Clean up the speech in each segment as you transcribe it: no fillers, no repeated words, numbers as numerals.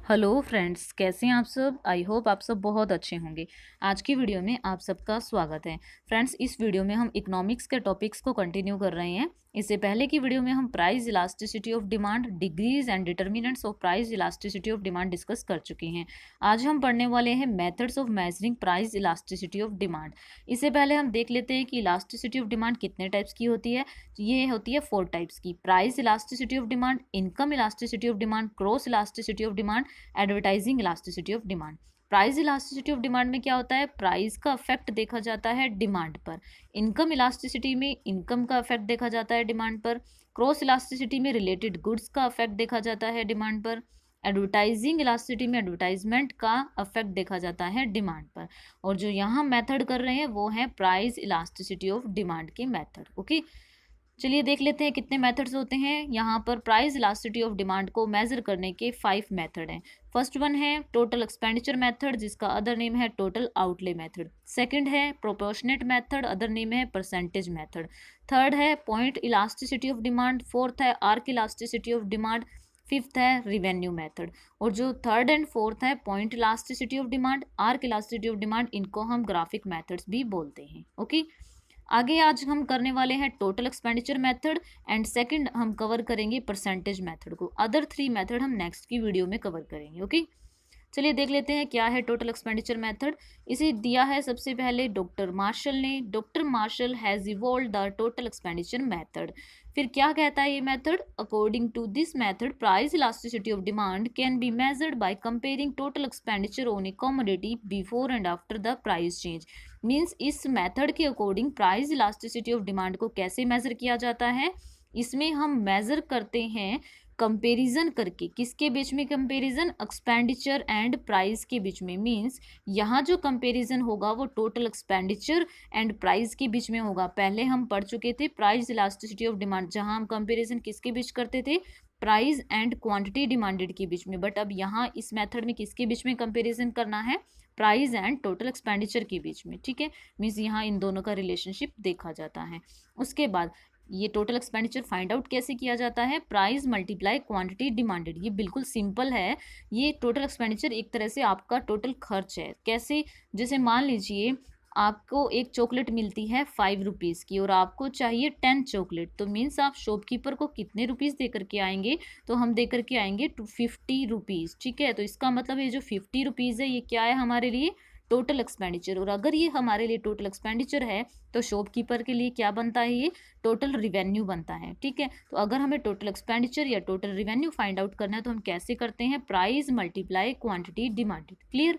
Hello friends, कैसे हैं आप सब। आई होप आप सब बहुत अच्छे होंगे। आज की वीडियो में आप सबका स्वागत है। फ्रेंड्स, इस वीडियो में हम इकोनॉमिक्स के टॉपिक्स को कंटिन्यू कर रहे हैं। इससे पहले की वीडियो में हम price elasticity of demand, degrees and determinants of price elasticity of demand discuss कर चुके हैं। आज हम पढ़ने वाले हैं methods of measuring price elasticity of demand. इससे पहले हम देख लेते हैं कि इलास्टिसिटी ऑफ डिमांड कितने टाइप्स की होती है। ये होती है 4 टाइप्स की: price elasticity of demand, income elasticity of demand, cross elasticity of demand, advertising elasticity of demand. Price elasticity of demand में क्या होता है, प्राइस का इफेक्ट देखा जाता है डिमांड पर। इनकम इलास्टिसिटी में इनकम का इफेक्ट देखा जाता है डिमांड पर। क्रॉस इलास्टिसिटी में रिलेटेड गुड्स का इफेक्ट देखा जाता है डिमांड पर। एडवर्टाइजिंग इलास्टिसिटी में एडवर्टाइजमेंट का इफेक्ट देखा जाता है डिमांड पर। और जो यहाँ मेथड कर रहे हैं वो है प्राइस इलास्टिसिटी ऑफ डिमांड के मेथड। ओके, चलिए देख लेते हैं कितने मेथड्स होते हैं। यहाँ पर प्राइस इलास्टिसिटी ऑफ डिमांड को मेजर करने के 5 मेथड हैं। फर्स्ट वन है टोटल एक्सपेंडिचर मेथड, जिसका अदर नेम है टोटल आउटले मेथड। सेकंड है प्रोपोर्शनेट मेथड, अदर नेम है परसेंटेज मेथड। थर्ड है point elasticity of demand. Fourth है arc elasticity of demand. Fifth है रिवेन्यू मेथड। और जो थर्ड एंड फोर्थ है point elasticity of demand, arc elasticity of demand, इनको हम ग्राफिक मेथड्स भी बोलते हैं। ओके, आगे आज हम करने वाले हैं total expenditure method and second हम कवर करेंगे परसेंटेज मेथड को। अदर 3 मेथड हम नेक्स्ट की वीडियो में कवर करेंगे। ओके, चलिए देख लेते हैं क्या है टोटल एक्सपेंडिचर मेथड। इसे दिया है सबसे पहले डॉक्टर मार्शल ने। Doctor Marshall has evolved the total expenditure method. फिर क्या कहता है ये method, according to this method price elasticity of demand can be measured by comparing total expenditure on a commodity before and after the price change. Means इस method के according price elasticity of demand को कैसे major किया जाता है, इसमें हम major करते हैं कंपैरिजन करके। किसके बीच में कंपैरिजन, एक्सपेंडिचर एंड प्राइस के बीच में। मींस यहाँ जो कंपैरिजन होगा वो टोटल एक्सपेंडिचर एंड प्राइस के बीच में होगा। पहले हम पढ़ चुके थे प्राइस इलास्टिसिटी ऑफ डिमांड, जहाँ हम कंपैरिजन किसके बीच करते थे, प्राइस एंड क्वांटिटी डिमांडेड के बीच में। बट अब यहाँ इस मेथड में किसके बीच में कंपैरिजन करना है, प्राइस एंड टोटल एक्सपेंडिचर के बीच में। ठीक है, मीन्स यहाँ इन दोनों का रिलेशनशिप देखा जाता है। उसके बाद ये टोटल एक्सपेंडिचर फाइंड आउट कैसे किया जाता है, प्राइस मल्टीप्लाई क्वांटिटी डिमांडेड। ये बिल्कुल सिंपल है। ये टोटल एक्सपेंडिचर एक तरह से आपका टोटल खर्च है। कैसे, जैसे मान लीजिए आपको एक चॉकलेट मिलती है 5 रुपीज़ की और आपको चाहिए 10 चॉकलेट, तो मीन्स आप शॉपकीपर को कितने रुपीज़ दे करके आएंगे, तो हम दे करके आएंगे 250 रुपीज़। ठीक है, तो इसका मतलब ये जो 50 रुपीज़ है ये क्या है हमारे लिए, टोटल एक्सपेंडिचर। और अगर ये हमारे लिए टोटल एक्सपेंडिचर है तो शॉपकीपर के लिए क्या बनता है, ये टोटल रिवेन्यू बनता है। ठीक है, तो अगर हमें टोटल एक्सपेंडिचर या टोटल रिवेन्यू फाइंड आउट करना है तो हम कैसे करते हैं, price multiply quantity demanded. Clear.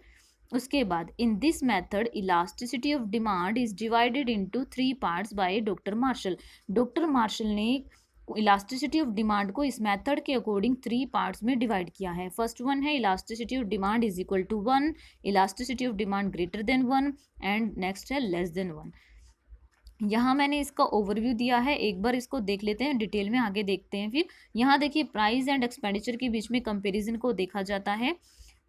उसके बाद in this method elasticity of demand is divided into 3 parts by doctor Marshall. Doctor Marshall ने इलास्टिसिटी ऑफ डिमांड को इस मेथड के अकॉर्डिंग 3 पार्ट्स में डिवाइड किया है। फर्स्ट वन है elasticity of demand is equal to 1, elasticity of demand greater than 1 and next है less than 1। यहाँ मैंने इसका ओवरव्यू दिया है, एक बार इसको देख लेते हैं, डिटेल में आगे देखते हैं। फिर यहाँ देखिए प्राइस एंड एक्सपेंडिचर के बीच में कंपैरिजन को देखा जाता है।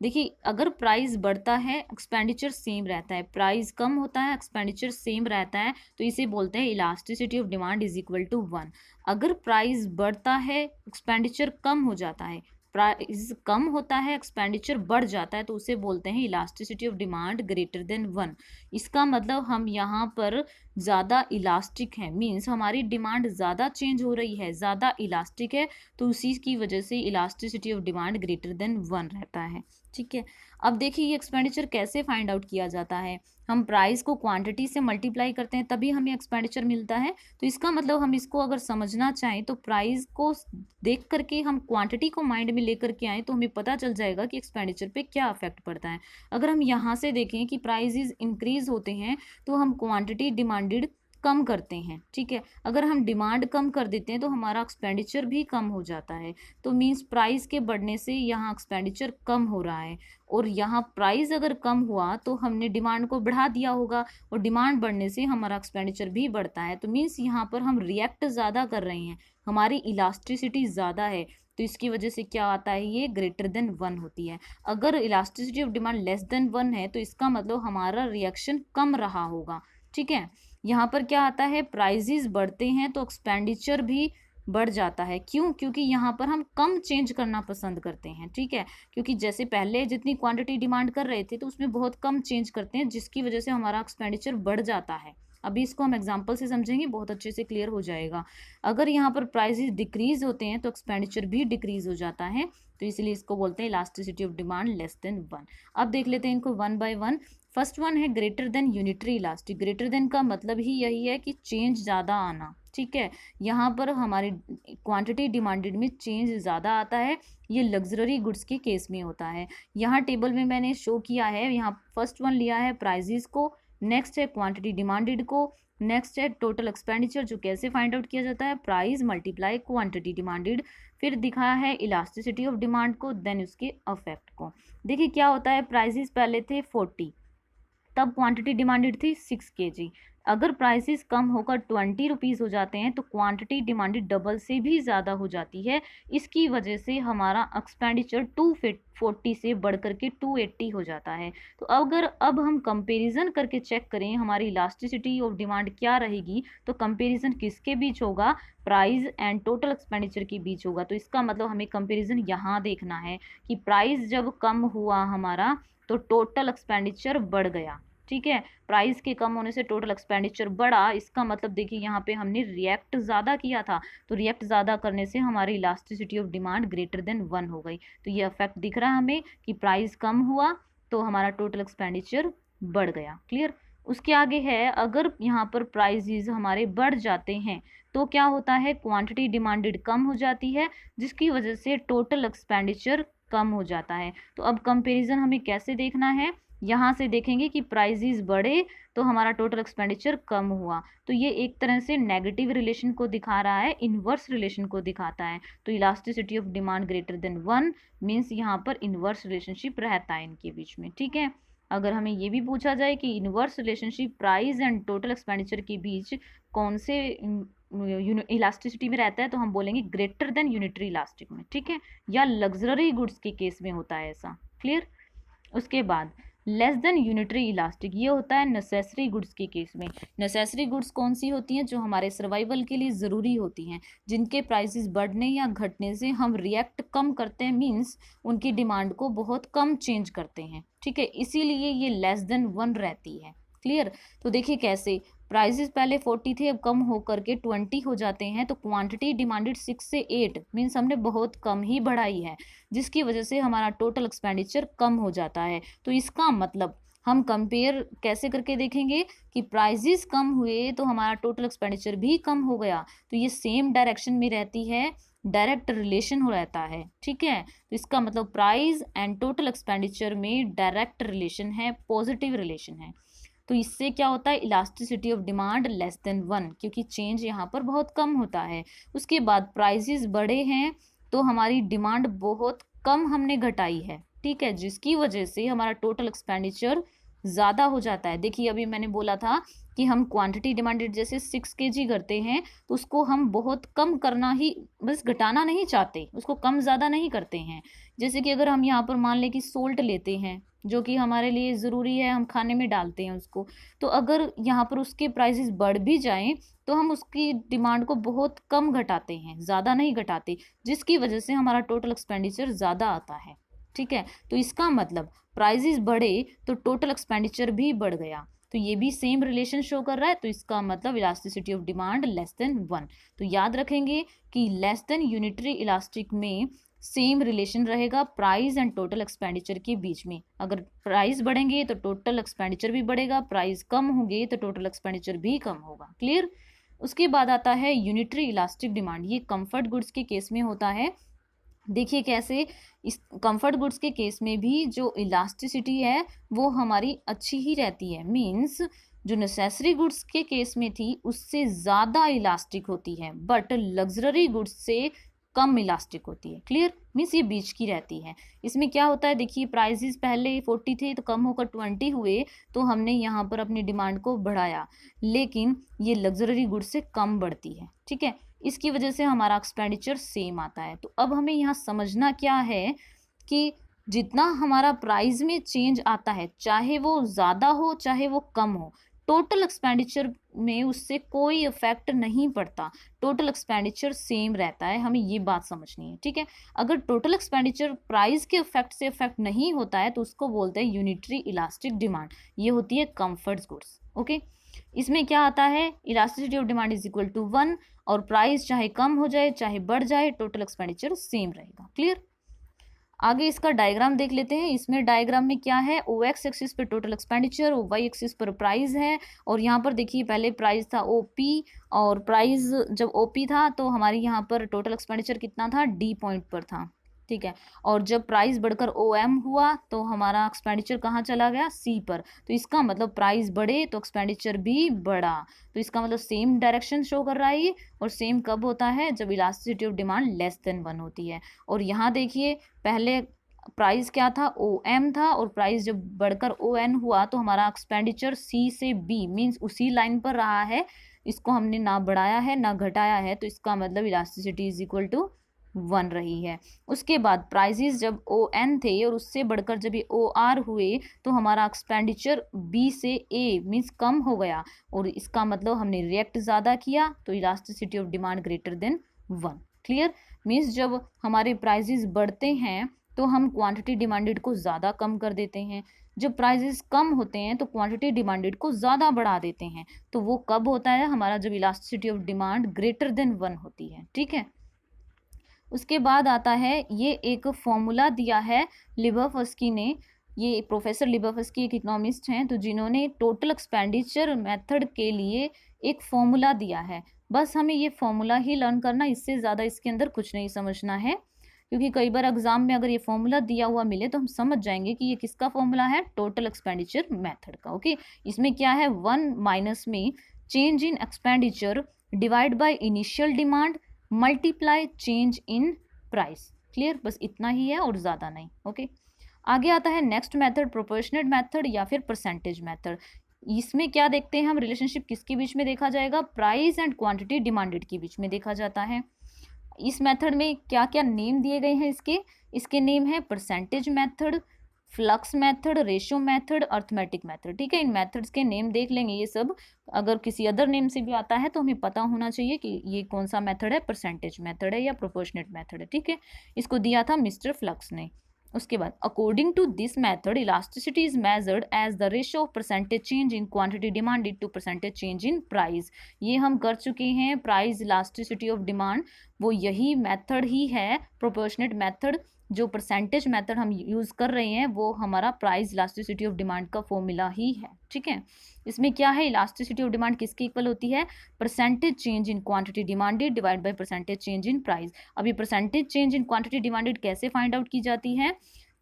देखिए अगर प्राइस बढ़ता है एक्सपेंडिचर सेम रहता है, प्राइस कम होता है एक्सपेंडिचर सेम रहता है, तो इसे बोलते हैं elasticity of demand is equal to 1। अगर प्राइस बढ़ता है एक्सपेंडिचर कम हो जाता है, प्राइस कम होता है एक्सपेंडिचर बढ़ जाता है, तो उसे बोलते हैं elasticity of demand greater than 1। इसका मतलब हम यहाँ पर ज़्यादा इलास्टिक है, मीन्स हमारी डिमांड ज़्यादा चेंज हो रही है, ज़्यादा इलास्टिक है, तो उसी की वजह से elasticity of demand greater than 1 रहता है। ठीक है, अब देखिए ये एक्सपेंडिचर कैसे फाइंड आउट किया जाता है, हम प्राइस को क्वांटिटी से मल्टीप्लाई करते हैं तभी हमें एक्सपेंडिचर मिलता है। तो इसका मतलब हम इसको अगर समझना चाहें तो प्राइस को देख करके हम क्वांटिटी को माइंड में लेकर के आएँ तो हमें पता चल जाएगा कि एक्सपेंडिचर पे क्या इफेक्ट पड़ता है। अगर हम यहाँ से देखें कि प्राइसेस इंक्रीज होते हैं तो हम क्वांटिटी डिमांडेड कम करते हैं। ठीक है, अगर हम डिमांड कम कर देते हैं तो हमारा एक्सपेंडिचर भी कम हो जाता है। तो मीन्स प्राइस के बढ़ने से यहाँ एक्सपेंडिचर कम हो रहा है, और यहाँ प्राइस अगर कम हुआ तो हमने डिमांड को बढ़ा दिया होगा, और डिमांड बढ़ने से हमारा एक्सपेंडिचर भी बढ़ता है। तो मीन्स यहाँ पर हम रिएक्ट ज़्यादा कर रहे हैं, हमारी इलास्टिसिटी ज़्यादा है, तो इसकी वजह से क्या आता है, ये ग्रेटर देन 1 होती है। अगर elasticity of demand less than 1 है तो इसका मतलब हमारा रिएक्शन कम रहा होगा। ठीक है, यहाँ पर क्या आता है, प्राइजेस बढ़ते हैं तो एक्सपेंडिचर भी बढ़ जाता है। क्यों? क्योंकि यहाँ पर हम कम चेंज करना पसंद करते हैं, ठीक है, क्योंकि जैसे पहले जितनी क्वांटिटी डिमांड कर रहे थे तो उसमें बहुत कम चेंज करते हैं, जिसकी वजह से हमारा एक्सपेंडिचर बढ़ जाता है। अभी इसको हम एग्जांपल से समझेंगे, बहुत अच्छे से क्लियर हो जाएगा। अगर यहाँ पर प्राइसेस डिक्रीज होते हैं तो एक्सपेंडिचर भी डिक्रीज हो जाता है, तो इसलिए इसको बोलते हैं elasticity of demand less than 1। अब देख लेते हैं इनको one by one. First one है greater than unitary elastic. Greater than का मतलब ही यही है कि चेंज ज़्यादा आना, ठीक है। यहाँ पर हमारी क्वांटिटी डिमांडेड में चेंज ज़्यादा आता है, ये लग्जरी गुड्स के केस में होता है। यहाँ टेबल में मैंने शो किया है, यहाँ फर्स्ट वन लिया है प्राइजेस को, नेक्स्ट है क्वांटिटी डिमांडेड को, नेक्स्ट है टोटल एक्सपेंडिचर, जो कैसे फाइंड आउट किया जाता है, प्राइस मल्टीप्लाई क्वांटिटी डिमांडेड, फिर दिखाया है इलास्टिसिटी ऑफ डिमांड को, देन उसके अफेक्ट को। देखिए क्या होता है, प्राइसेस पहले थे 40, तब क्वांटिटी डिमांडेड थी 6 kg। अगर प्राइसेस कम होकर 20 रुपीज़ हो जाते हैं तो क्वांटिटी डिमांडेड डबल से भी ज़्यादा हो जाती है। इसकी वजह से हमारा एक्सपेंडिचर 240 से बढ़ कर के 280 हो जाता है। तो अगर अब हम कंपैरिजन करके चेक करें हमारी इलास्टिसिटी ऑफ डिमांड क्या रहेगी, तो कंपैरिजन किसके बीच होगा, प्राइस एंड टोटल एक्सपेंडिचर के बीच होगा। तो इसका मतलब हमें कंपैरिजन यहाँ देखना है कि प्राइस जब कम हुआ हमारा तो टोटल एक्सपेंडिचर बढ़ गया, ठीक है। प्राइस के कम होने से टोटल एक्सपेंडिचर बढ़ा, इसका मतलब देखिए यहाँ पे हमने रिएक्ट ज़्यादा किया था, तो रिएक्ट ज़्यादा करने से हमारी elasticity of demand greater than 1 हो गई। तो ये इफेक्ट दिख रहा है हमें कि प्राइस कम हुआ तो हमारा टोटल एक्सपेंडिचर बढ़ गया। क्लियर? उसके आगे है, अगर यहाँ पर प्राइजेज हमारे बढ़ जाते हैं तो क्या होता है, क्वांटिटी डिमांडेड कम हो जाती है, जिसकी वजह से टोटल एक्सपेंडिचर कम हो जाता है। तो अब कंपैरिजन हमें कैसे देखना है, यहाँ से देखेंगे कि प्राइसेस बढ़े तो हमारा टोटल एक्सपेंडिचर कम हुआ, तो ये एक तरह से नेगेटिव रिलेशन को दिखा रहा है, इन्वर्स रिलेशन को दिखाता है। तो elasticity of demand greater than 1 means यहाँ पर इन्वर्स रिलेशनशिप रहता है इनके बीच में, ठीक है। अगर हमें ये भी पूछा जाए कि inverse relationship price and total expenditure के बीच कौन से इलास्टिसिटी में रहता है, तो हम बोलेंगे ग्रेटर देन यूनिटरी इलास्टिक में, ठीक है, या लग्जरी गुड्स के केस में होता है ऐसा। क्लियर? उसके बाद लेस देन यूनिटरी इलास्टिक, ये होता है नेसेसरी गुड्स के केस में। नेसेसरी गुड्स कौन सी होती हैं, जो हमारे सर्वाइवल के लिए ज़रूरी होती हैं, जिनके प्राइसेस बढ़ने या घटने से हम रिएक्ट कम करते हैं, मींस उनकी डिमांड को बहुत कम चेंज करते हैं, ठीक है, इसीलिए ये लेस देन 1 रहती है। क्लियर? तो देखिए कैसे, प्राइसेस पहले 40 थे, अब कम होकर के 20 हो जाते हैं, तो क्वांटिटी डिमांडेड 6 से 8 मीन्स हमने बहुत कम ही बढ़ाई है, जिसकी वजह से हमारा टोटल एक्सपेंडिचर कम हो जाता है। तो इसका मतलब हम कंपेयर कैसे करके देखेंगे कि प्राइसेस कम हुए तो हमारा टोटल एक्सपेंडिचर भी कम हो गया, तो ये सेम डायरेक्शन में रहती है, डायरेक्ट रिलेशन हो रहता है, ठीक है। तो इसका मतलब प्राइस एंड टोटल एक्सपेंडिचर में डायरेक्ट रिलेशन है, पॉजिटिव रिलेशन है। तो इससे क्या होता है, elasticity of demand less than 1, क्योंकि चेंज यहाँ पर बहुत कम होता है। उसके बाद प्राइसेस बढ़े हैं तो हमारी डिमांड बहुत कम हमने घटाई है, ठीक है, जिसकी वजह से हमारा टोटल एक्सपेंडिचर ज़्यादा हो जाता है। देखिए अभी मैंने बोला था कि हम क्वांटिटी डिमांडेड जैसे 6 kg करते हैं तो उसको हम बहुत कम करना ही, बस घटाना नहीं चाहते, उसको कम ज़्यादा नहीं करते हैं। जैसे कि अगर हम यहाँ पर मान लें कि सोल्ट लेते हैं, जो कि हमारे लिए ज़रूरी है, हम खाने में डालते हैं उसको, तो अगर यहाँ पर उसके प्राइसेस बढ़ भी जाएं तो हम उसकी डिमांड को बहुत कम घटाते हैं, ज़्यादा नहीं घटाते, जिसकी वजह से हमारा टोटल एक्सपेंडिचर ज़्यादा आता है, ठीक है। तो इसका मतलब प्राइसेस बढ़े तो टोटल एक्सपेंडिचर भी बढ़ गया, तो ये भी सेम रिलेशन शो कर रहा है। तो इसका मतलब elasticity of demand less than 1। तो याद रखेंगे कि लेस देन यूनिटरी इलास्टिक में सेम रिलेशन रहेगा प्राइस एंड टोटल एक्सपेंडिचर के बीच में। अगर प्राइस बढ़ेंगे तो टोटल एक्सपेंडिचर भी बढ़ेगा, प्राइस कम होंगे तो टोटल एक्सपेंडिचर भी कम होगा। क्लियर? उसके बाद आता है यूनिटरी इलास्टिक डिमांड, ये कंफर्ट गुड्स के केस में होता है। देखिए कैसे, इस कंफर्ट गुड्स के केस में भी जो इलास्टिसिटी है वो हमारी अच्छी ही रहती है, मींस जो नेसेसरी गुड्स के केस में थी उससे ज़्यादा इलास्टिक होती है, बट लग्जरी गुड्स से कम इलास्टिक होती है। क्लियर? मीन्स ये बीच की रहती है। इसमें क्या होता है, देखिए प्राइसेस पहले 40 थे तो कम होकर 20 हुए, तो हमने यहाँ पर अपनी डिमांड को बढ़ाया, लेकिन ये लग्जरी गुड्स से कम बढ़ती है, ठीक है, इसकी वजह से हमारा एक्सपेंडिचर सेम आता है। तो अब हमें यहाँ समझना क्या है कि जितना हमारा प्राइस में चेंज आता है, चाहे वो ज़्यादा हो चाहे वो कम हो, टोटल एक्सपेंडिचर में उससे कोई इफेक्ट नहीं पड़ता, टोटल एक्सपेंडिचर सेम रहता है, हमें ये बात समझनी है, ठीक है। अगर टोटल एक्सपेंडिचर प्राइस के इफेक्ट से इफेक्ट नहीं होता है तो उसको बोलते हैं यूनिटरी इलास्टिक डिमांड, ये होती है कंफर्ट गुड्स, ओके। इसमें क्या आता है, elasticity of demand is equal to 1, और प्राइस चाहे कम हो जाए चाहे बढ़ जाए टोटल एक्सपेंडिचर सेम रहेगा, क्लियर। आगे इसका डायग्राम देख लेते हैं। इसमें डायग्राम में क्या है, ओ एक्स एक्सिस पे total expenditure, O Y axis पर प्राइस है, और यहाँ पर देखिए पहले प्राइस था ओ पी, और प्राइस जब ओ पी था तो हमारी यहाँ पर टोटल एक्सपेंडिचर कितना था, डी पॉइंट पर था, ठीक है। और जब प्राइस बढ़कर ओ एम हुआ तो हमारा एक्सपेंडिचर कहाँ चला गया, सी पर। तो इसका मतलब प्राइस बढ़े तो एक्सपेंडिचर भी बढ़ा, तो इसका मतलब सेम डायरेक्शन शो कर रहा है ये। और सेम कब होता है, जब elasticity of demand less than 1 होती है। और यहाँ देखिए पहले प्राइस क्या था, ओ एम था, और प्राइस जब बढ़कर ओ एन हुआ तो हमारा एक्सपेंडिचर सी से बी मीन्स उसी लाइन पर रहा है, इसको हमने ना बढ़ाया है ना घटाया है, तो इसका मतलब इलास्टिसिटी इज इक्वल टू 1 रही है। उसके बाद प्राइजेस जब ओ एन थे और उससे बढ़कर जब ये ओ आर हुए तो हमारा एक्सपेंडिचर बी से ए मीन्स कम हो गया, और इसका मतलब हमने रिएक्ट ज़्यादा किया, तो elasticity of demand greater than 1, clear. Means जब हमारे प्राइजेस बढ़ते हैं तो हम क्वांटिटी डिमांडेड को ज़्यादा कम कर देते हैं, जब प्राइजेस कम होते हैं तो क्वांटिटी डिमांडेड को ज़्यादा बढ़ा देते हैं। तो वो कब होता है हमारा, जब elasticity of demand greater than 1 होती है, ठीक है। उसके बाद आता है, ये एक फॉर्मूला दिया है लिबर्फस्की ने, ये प्रोफेसर लिबर्फस्की एक इकोनॉमिस्ट हैं, तो जिन्होंने टोटल एक्सपेंडिचर मेथड के लिए एक फॉर्मूला दिया है। बस हमें ये फॉर्मूला ही लर्न करना, इससे ज़्यादा इसके अंदर कुछ नहीं समझना है, क्योंकि कई बार एग्जाम में अगर ये फॉर्मूला दिया हुआ मिले तो हम समझ जाएंगे कि ये किसका फॉर्मूला है, टोटल एक्सपेंडिचर मेथड का, ओके। इसमें क्या है, 1 माइनस में change in expenditure divide by initial demand multiply change in price, clear. बस इतना ही है और ज़्यादा नहीं, ओके। आगे आता है नेक्स्ट मेथड, प्रोपोर्शनेट मेथड या फिर परसेंटेज मेथड। इसमें क्या देखते हैं हम, रिलेशनशिप किसके बीच में देखा जाएगा, प्राइस एंड क्वांटिटी डिमांडेड के बीच में देखा जाता है। इस मेथड में क्या क्या नेम दिए गए हैं इसके नेम है percentage method, flux method, ratio method, arithmetic method, ठीक है। इन मेथड्स के नेम देख लेंगे ये सब, अगर किसी अदर नेम से भी आता है तो हमें पता होना चाहिए कि ये कौन सा मेथड है, परसेंटेज मेथड है या प्रोपोर्शनेट मेथड है, ठीक है। इसको दिया था मिस्टर फ्लक्स ने। उसके बाद according to this method elasticity is measured as the ratio of percentage change in quantity demanded to percentage change in price. ये हम कर चुके हैं, प्राइस इलास्टिसिटी ऑफ डिमांड, वो यही मेथड ही है प्रोपोर्शनेट मेथड। जो परसेंटेज मेथड हम यूज़ कर रहे हैं वो हमारा प्राइस इलास्टिसिटी ऑफ डिमांड का फॉर्मूला ही है, ठीक है। इसमें क्या है, इलास्टिसिटी ऑफ डिमांड किसके इक्वल होती है, percentage change in quantity demanded divide by percentage change in price. अब ये percentage change in quantity demanded कैसे फाइंड आउट की जाती है,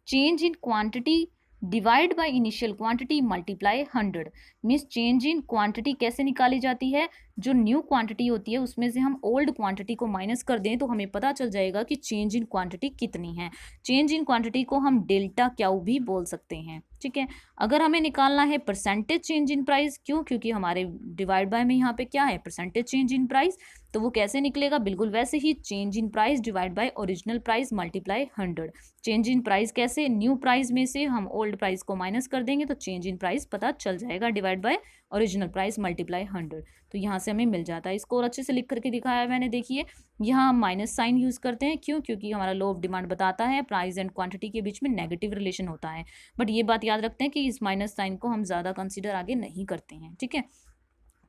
change in quantity divide by initial quantity multiply 100। Means change in quantity कैसे निकाली जाती है, जो न्यू क्वांटिटी होती है उसमें से हम ओल्ड क्वांटिटी को माइनस कर दें तो हमें पता चल जाएगा कि चेंज इन क्वांटिटी कितनी है। चेंज इन क्वांटिटी को हम डेल्टा क्यू भी बोल सकते हैं, ठीक है। अगर हमें निकालना है परसेंटेज चेंज इन प्राइस, क्यों, क्योंकि हमारे डिवाइड बाय में यहाँ पे क्या है, परसेंटेज चेंज इन प्राइस, तो वो कैसे निकलेगा, बिल्कुल वैसे ही, change in price divide by original price multiply 100। Change in price कैसे, न्यू प्राइस में से हम ओल्ड प्राइस को माइनस कर देंगे तो चेंज इन प्राइस पता चल जाएगा, divide by original price multiply 100। तो यहाँ से हमें मिल जाता है। इसको और अच्छे से लिख करके दिखाया है मैंने, देखिए यहाँ हम माइनस साइन यूज़ करते हैं, क्यों, क्योंकि हमारा लॉ ऑफ डिमांड बताता है प्राइस एंड क्वांटिटी के बीच में नेगेटिव रिलेशन होता है। बट ये बात याद रखते हैं कि इस माइनस साइन को हम ज़्यादा कंसीडर आगे नहीं करते हैं, ठीक है।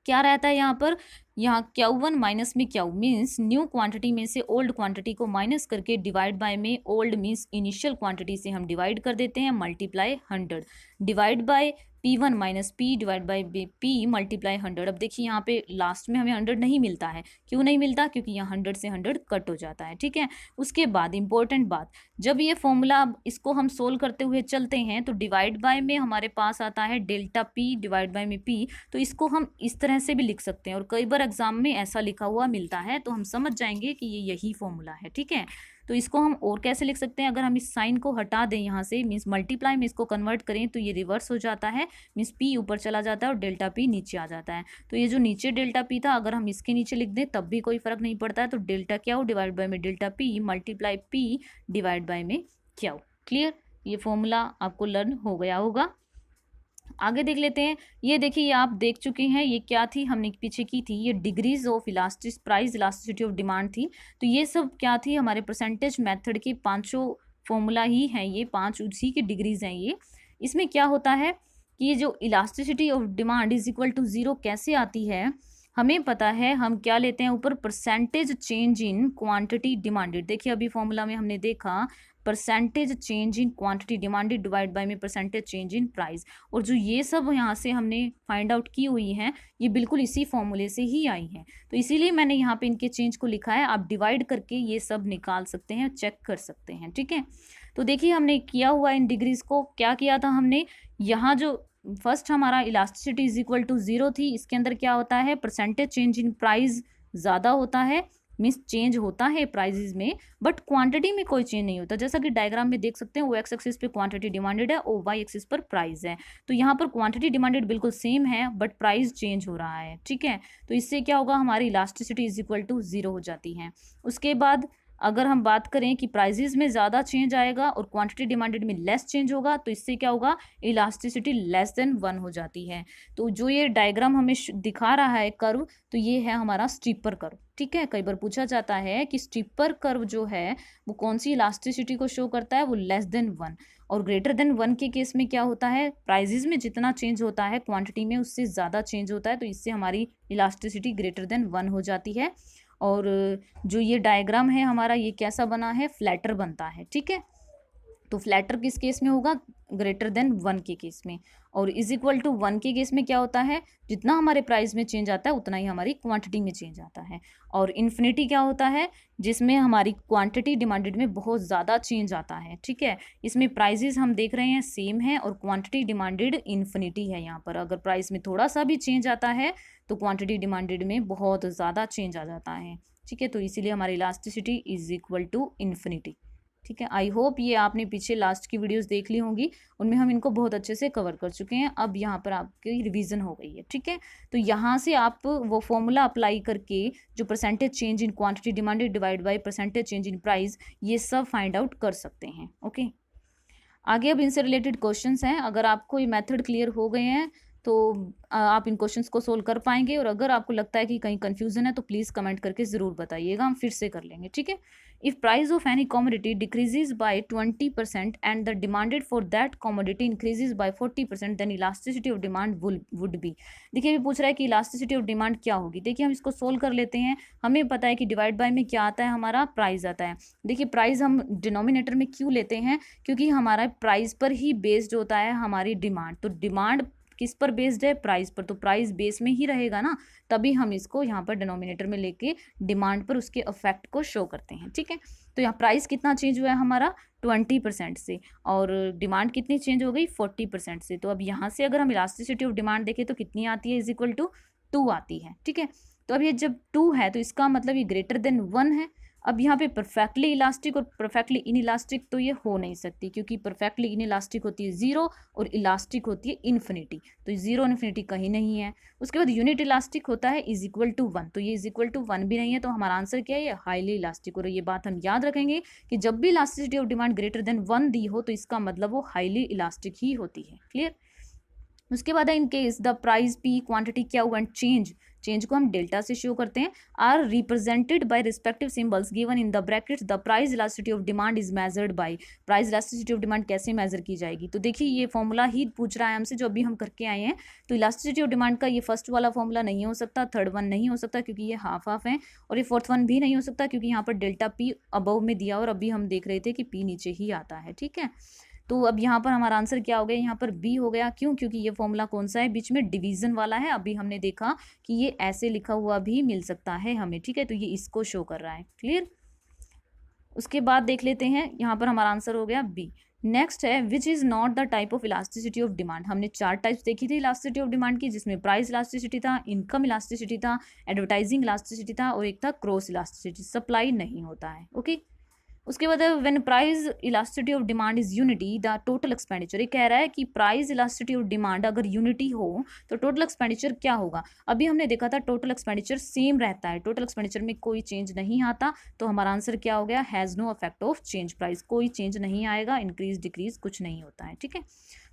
क्या रहता है यहाँ पर, यहाँ Q1 माइनस में Q मीन्स न्यू क्वांटिटी में से ओल्ड क्वांटिटी को माइनस करके डिवाइड बाय में ओल्ड मीन्स इनिशियल क्वांटिटी से हम डिवाइड कर देते हैं, multiply 100 divide by P1 minus P divide by P multiply 100। अब देखिए यहाँ पे लास्ट में हमें 100 नहीं मिलता है, क्यों नहीं मिलता, क्योंकि यहाँ 100 से 100 कट हो जाता है, ठीक है। उसके बाद इंपॉर्टेंट बात, जब ये फॉर्मूला इसको हम सोल्व करते हुए चलते हैं तो डिवाइड बाय में हमारे पास आता है डेल्टा P डिवाइड बाय में P, तो इसको हम इस तरह से भी लिख सकते हैं, और कई बार एग्जाम में ऐसा लिखा हुआ मिलता है तो हम समझ जाएंगे कि ये यही फॉर्मूला है, ठीक है। तो इसको हम और कैसे लिख सकते हैं, अगर हम इस साइन को हटा दें यहाँ से, मीन्स मल्टीप्लाई में इसको कन्वर्ट करें तो ये रिवर्स हो जाता है, मीन्स P ऊपर चला जाता है और डेल्टा P नीचे आ जाता है। तो ये जो नीचे डेल्टा P था अगर हम इसके नीचे लिख दें तब भी कोई फर्क नहीं पड़ता है, तो डेल्टा Q डिवाइड बाय में delta P multiply P divide by में Q, क्लियर। ये फॉर्मूला आपको लर्न हो गया होगा। आगे देख लेते हैं। ये देखिए, ये आप देख चुके हैं, ये क्या थी, हमने पीछे की थी, ये degrees of elastic price elasticity of demand थी। तो ये सब क्या थी, हमारे परसेंटेज मेथड के पांचों फॉर्मूला ही हैं, ये पांच उसी की डिग्रीज हैं ये। इसमें क्या होता है कि ये जो elasticity of demand is equal to zero कैसे आती है, हमें पता है, हम क्या लेते हैं ऊपर, percentage change in quantity demanded. देखिए अभी फॉर्मूला में हमने देखा percentage change in quantity demanded divide by में परसेंटेज चेंज इन प्राइस, और जो ये सब यहाँ से हमने फाइंड आउट की हुई हैं ये बिल्कुल इसी फॉर्मूले से ही आई हैं। तो इसीलिए मैंने यहाँ पे इनके चेंज को लिखा है, आप डिवाइड करके ये सब निकाल सकते हैं, चेक कर सकते हैं, ठीक है। तो देखिए हमने किया हुआ इन डिग्रीज को, क्या किया था हमने, यहाँ जो फर्स्ट हमारा elasticity is equal to zero थी, इसके अंदर क्या होता है, परसेंटेज चेंज इन प्राइस ज़्यादा होता है, मीन्स चेंज होता है प्राइजेज में, बट क्वांटिटी में कोई चेंज नहीं होता। जैसा कि डायग्राम में देख सकते हैं, वो एक्स एक्सिस पे क्वांटिटी डिमांडेड है और वाई एक्सिस पर प्राइस है। तो यहाँ पर क्वांटिटी डिमांडेड बिल्कुल सेम है बट प्राइस चेंज हो रहा है, ठीक है। तो इससे क्या होगा, हमारी elasticity is equal to zero हो जाती है। उसके बाद अगर हम बात करें कि प्राइजेज में ज़्यादा चेंज आएगा और क्वांटिटी डिमांडेड में लेस चेंज होगा, तो इससे क्या होगा, इलास्टिसिटी लेस देन 1 हो जाती है। तो जो ये डायग्राम हमें दिखा रहा है कर्व, तो ये है हमारा स्टीपर कर्व, ठीक है। कई बार पूछा जाता है कि स्टीपर कर्व जो है वो कौन सी इलास्टिसिटी को शो करता है, वो लेस देन 1, और ग्रेटर देन 1 के केस में क्या होता है, प्राइजेज में जितना चेंज होता है क्वांटिटी में उससे ज़्यादा चेंज होता है, तो इससे हमारी इलास्टिसिटी ग्रेटर देन 1 हो जाती है। और जो ये डायग्राम है हमारा, ये कैसा बना है, फ्लैटर बनता है, ठीक है। तो फ्लैटर किस केस में होगा, ग्रेटर देन 1 के केस में, और इज इक्वल टू 1 के केस में क्या होता है, जितना हमारे प्राइस में चेंज आता है उतना ही हमारी क्वांटिटी में चेंज आता है। और इन्फिनिटी क्या होता है, जिसमें हमारी क्वांटिटी डिमांडेड में बहुत ज़्यादा चेंज आता है, ठीक है। इसमें प्राइजेस हम देख रहे हैं सेम है और क्वांटिटी डिमांडेड इन्फिनिटी है। यहाँ पर अगर प्राइस में थोड़ा सा भी चेंज आता है तो क्वांटिटी डिमांडेड में बहुत ज़्यादा चेंज आ जाता है, ठीक है। तो इसीलिए हमारी elasticity is equal to infinity, ठीक है। आई होप ये आपने पीछे लास्ट की वीडियोस देख ली होंगी, उनमें हम इनको बहुत अच्छे से कवर कर चुके हैं। अब यहाँ पर आपकी रिवीजन हो गई है, ठीक है। तो यहाँ से आप वो फॉर्मूला अप्लाई करके जो percentage change in quantity demanded divide by percentage change in price, ये सब फाइंड आउट कर सकते हैं, ओके। आगे अब इनसे रिलेटेड क्वेश्चंस हैं। अगर आपको ये मेथड क्लियर हो गए हैं तो आप इन क्वेश्चंस को सोल्व कर पाएंगे, और अगर आपको लगता है कि कहीं कंफ्यूजन है तो प्लीज़ कमेंट करके ज़रूर बताइएगा, हम फिर से कर लेंगे, ठीक है। If price of any commodity decreases by 20% and the demanded for that commodity increases by 40%, then elasticity of demand would be. देखिए अभी पूछ रहा है कि इलास्टिसिटी ऑफ डिमांड क्या होगी। देखिए हम इसको सोल्व कर लेते हैं। हमें पता है कि डिवाइड बाय में क्या आता है, हमारा प्राइस आता है। देखिए प्राइस हम डिनोमिनेटर में क्यों लेते हैं, क्योंकि हमारा प्राइस पर ही बेस्ड होता है हमारी डिमांड। तो डिमांड किस पर बेस्ड है, प्राइस पर, तो प्राइस बेस में ही रहेगा ना, तभी हम इसको यहाँ पर डिनोमिनेटर में लेके डिमांड पर उसके इफेक्ट को शो करते हैं, ठीक है। तो यहाँ प्राइस कितना चेंज हुआ है हमारा 20% से, और डिमांड कितनी चेंज हो गई 40% से। तो अब यहाँ से अगर हम इलास्टिसिटी ऑफ डिमांड देखें तो कितनी आती है, इज इक्वल टू 2 आती है, ठीक है। तो अब ये जब 2 है तो इसका मतलब ये ग्रेटर देन 1 है। अब यहाँ पे परफेक्टली इलास्टिक और परफेक्टली इन इलास्टिक तो ये हो नहीं सकती, क्योंकि परफेक्टली इन इलास्टिक होती है 0 और इलास्टिक होती है इन्फिनिटी, तो 0 इन्फिनिटी कहीं नहीं है। उसके बाद यूनिट इलास्टिक होता है इज इक्वल टू 1, तो ये इज इक्वल टू 1 भी नहीं है, तो हमारा आंसर क्या है, ये हाईली इलास्टिक। और ये बात हम याद रखेंगे कि जब भी elasticity of demand greater than 1 दी हो तो इसका मतलब वो हाईली इलास्टिक ही होती है, क्लियर। उसके बाद है in case the price P quantity क्या हुआ एंड चेंज को हम डेल्टा से शो करते हैं, are represented by respective symbols given in the brackets. The price elasticity of demand is measured by, price elasticity of demand कैसे measure की जाएगी। तो देखिए ये फॉर्मूला ही पूछ रहा है हमसे जो अभी हम करके आए हैं। तो इलास्टिसिटी ऑफ डिमांड का ये फर्स्ट वाला फॉर्मूला नहीं हो सकता, थर्ड वन नहीं हो सकता क्योंकि ये हाफ हाफ है, और ये फोर्थ वन भी नहीं हो सकता क्योंकि यहाँ पर डेल्टा पी अबव में दिया और अभी हम देख रहे थे कि पी नीचे ही आता है, ठीक है। तो अब यहाँ पर हमारा आंसर क्या हो गया, यहाँ पर बी हो गया। क्यों, क्योंकि ये फॉर्मूला कौन सा है, बीच में डिवीजन वाला है। अभी हमने देखा कि ये ऐसे लिखा हुआ भी मिल सकता है हमें, ठीक है। तो ये इसको शो कर रहा है, क्लियर। उसके बाद देख लेते हैं, यहाँ पर हमारा आंसर हो गया बी। नेक्स्ट है which is not the type of elasticity of demand. हमने 4 टाइप्स देखी थी इलास्टिसिटी ऑफ डिमांड की, जिसमें प्राइस इलास्टिसिटी था, इनकम इलास्टिसिटी था, एडवर्टाइजिंग इलास्टिसिटी था, और एक था क्रॉस इलास्टिसिटी, सप्लाई नहीं होता है, ओके। उसके बाद when price elasticity of demand is unity the total expenditure, ये कह रहा है कि प्राइस इलास्टिसिटी ऑफ डिमांड अगर यूनिटी हो तो टोटल एक्सपेंडिचर क्या होगा। अभी हमने देखा था टोटल एक्सपेंडिचर सेम रहता है, टोटल एक्सपेंडिचर में कोई चेंज नहीं आता, तो हमारा आंसर क्या हो गया, has no effect of change price, कोई चेंज नहीं आएगा, इंक्रीज डिक्रीज कुछ नहीं होता है, ठीक है।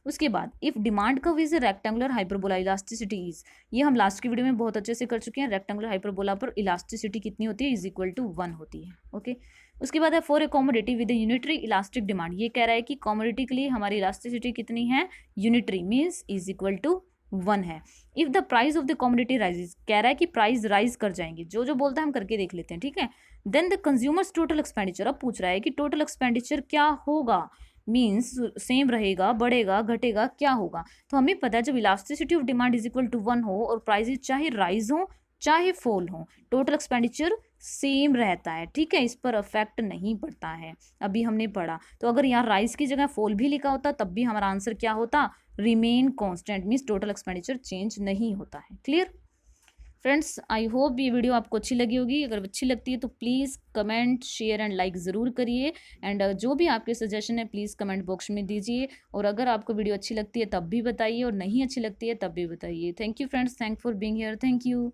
उसके बाद if demand curve is rectangular hyperbola elasticity is, ये हम लास्ट की वीडियो में बहुत अच्छे से कर चुके हैं, रेक्टेंगुलर हाइपरबोला पर इलास्टिसिटी कितनी होती है, इज इक्वल टू 1 होती है, ओके। उसके बाद है for a commodity with unitary elastic demand, ये कह रहा है कि कॉमोडिटी के लिए हमारी इलास्टिसिटी कितनी है, unitary means is equal to 1 है। If the price of the commodity rises, कह रहा है कि प्राइस राइज कर जाएंगे, जो जो बोलता है हम करके देख लेते हैं, ठीक है। Then the consumers total expenditure, अब पूछ रहा है कि टोटल एक्सपेंडिचर क्या होगा, मीन्स सेम रहेगा, बढ़ेगा, घटेगा, क्या होगा। तो हमें पता है जब elasticity of demand is equal to 1 हो और प्राइसेस चाहे राइज हो चाहे फॉल हो, टोटल एक्सपेंडिचर सेम रहता है, ठीक है, इस पर अफेक्ट नहीं पड़ता है, अभी हमने पढ़ा। तो अगर यहाँ राइज की जगह फॉल भी लिखा होता तब भी हमारा आंसर क्या होता, remain constant, means total expenditure change नहीं होता है। क्लियर फ्रेंड्स, आई होप ये वीडियो आपको अच्छी लगी होगी, अगर अच्छी लगती है तो please comment share and like ज़रूर करिए, एंड जो भी आपके सजेशन है प्लीज़ कमेंट बॉक्स में दीजिए, और अगर आपको वीडियो अच्छी लगती है तब भी बताइए और नहीं अच्छी लगती है तब भी बताइए। Thank you friends, thank for being here, thank you.